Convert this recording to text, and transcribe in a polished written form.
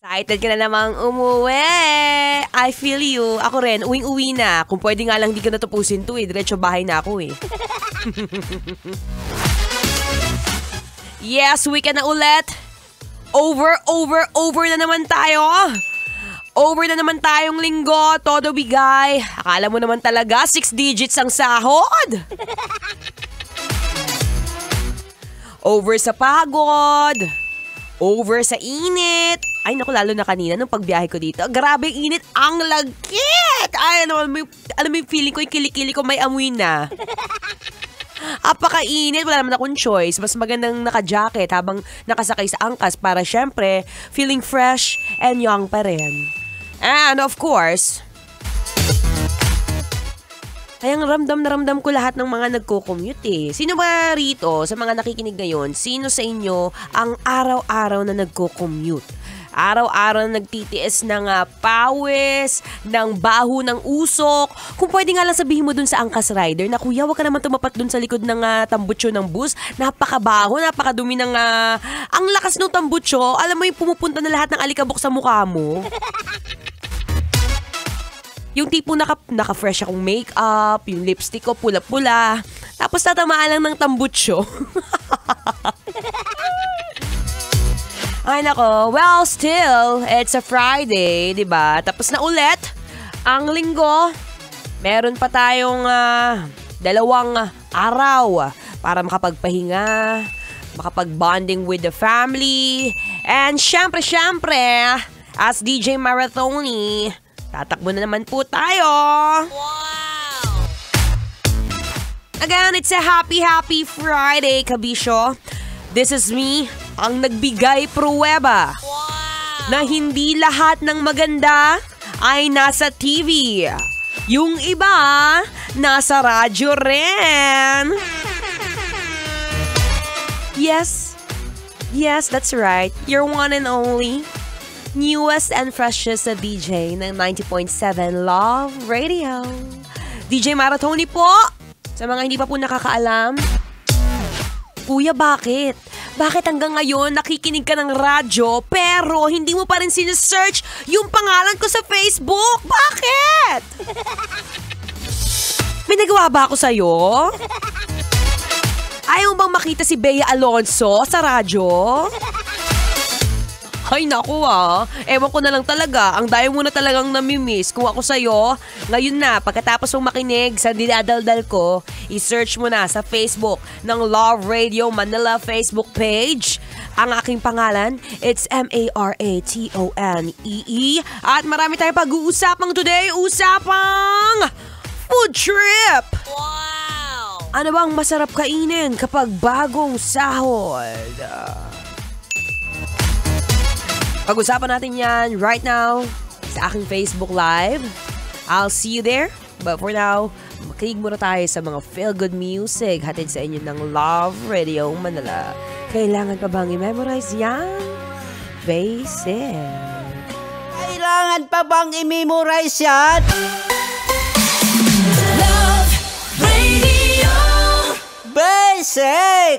Excited ka na namang umuwi. I feel you. Ako rin, uwing-uwi na. Kung pwede nga lang di ko natupusin to Diretso bahay na ako Yes, weekend na ulit. Over na naman tayo. Over na naman tayong linggo. Todo bigay. Akala mo naman talaga 6 digits ang sahod. Over sa pagod. Over sa init. Ay, naku, lalo na kanina nung pagbiyahe ko dito. Grabe init, ang lagkit! Ay, alam mo yung feeling ko, yung kilikili ko may amoy na. Apaka-init, wala naman akong choice. Mas magandang naka-jacket habang nakasakay sa angkas para syempre, feeling fresh and young pa rin. And of course, kayang ramdam na ramdam ko lahat ng mga nagko-commute Sino ba rito, sa mga nakikinig ngayon, sino sa inyo ang araw-araw na nagko-commute? Araw-araw na nagtitiis ng pawis, ng baho ng usok. Kung pwede nga lang sabihin mo dun sa angkas rider na kuya, wag ka naman tumapat dun sa likod ng tambutso ng bus. Napakabaho, napakadumi ng ang lakas ng tambutso. Alam mo yung pumupunta na lahat ng alikabok sa mukha mo. Yung tipo naka-fresh akong makeup, yung lipstick ko pula-pula. Tapos tatamaan lang ng tambutso. Ay nako, well still, it's a Friday, diba? Tapos na ulit ang linggo. Meron pa tayong 2 araw para makapagpahinga, makapag-bonding with the family. And syempre, as DJ Marathoni, tatakbo na naman po tayo. Wow! Again, it's a happy Friday, kabisyo. This is me, ang nagbigay pruweba na hindi lahat ng maganda ay nasa TV. Yung iba, nasa radyo rin. Yes, that's right. Your one and only, newest and freshest DJ ng 90.7 Love Radio. DJ Marathoni po. Sa mga hindi pa po nakakaalam, Kuya, bakit? Bakit hanggang ngayon nakikinig ka ng radyo pero hindi mo pa rin sinesearch yung pangalan ko sa Facebook? Bakit? May nagawa ba ako sa'yo? Ayaw bang makita si Bea Alonso sa radyo? Ay naku ewan ko na lang talaga. Ang dayo mo na talagang namimiss. Kung ako sa'yo, ngayon na, pagkatapos mong makinig sa dinadaldal ko, i-search mo na sa Facebook ng Love Radio Manila Facebook page. Ang aking pangalan, it's Maratonee. At marami tayong pag-uusapang today. Usapang food trip! Wow! Ano bang masarap kainin kapag bagong sahod? Pag-usapan natin yan right now sa aking Facebook Live. I'll see you there. But for now, makinig muna tayo sa mga feel-good music hatid sa inyo ng Love Radio Manila. Kailangan pa bang i-memorize yan? Basic. Kailangan pa bang i-memorize yan? Love Radio Basic!